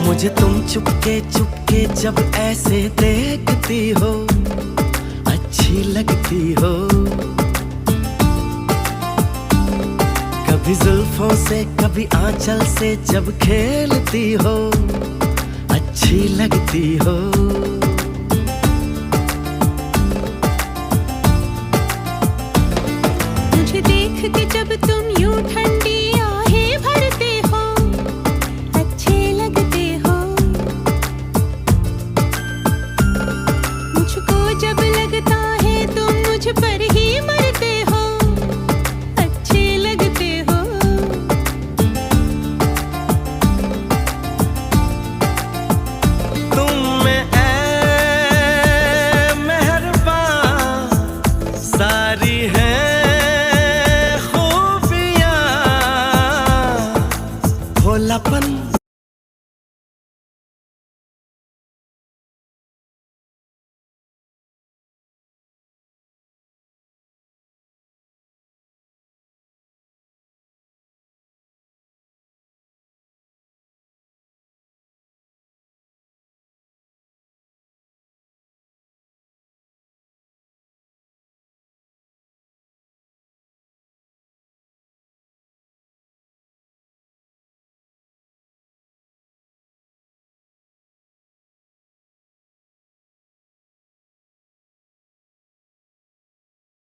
मुझे तुम चुपके चुपके जब ऐसे देखती हो, अच्छी लगती हो। कभी जुल्फों से कभी आंचल से जब खेलती हो, अच्छी लगती हो। मुझे देख के जब तुम यूं ठंडी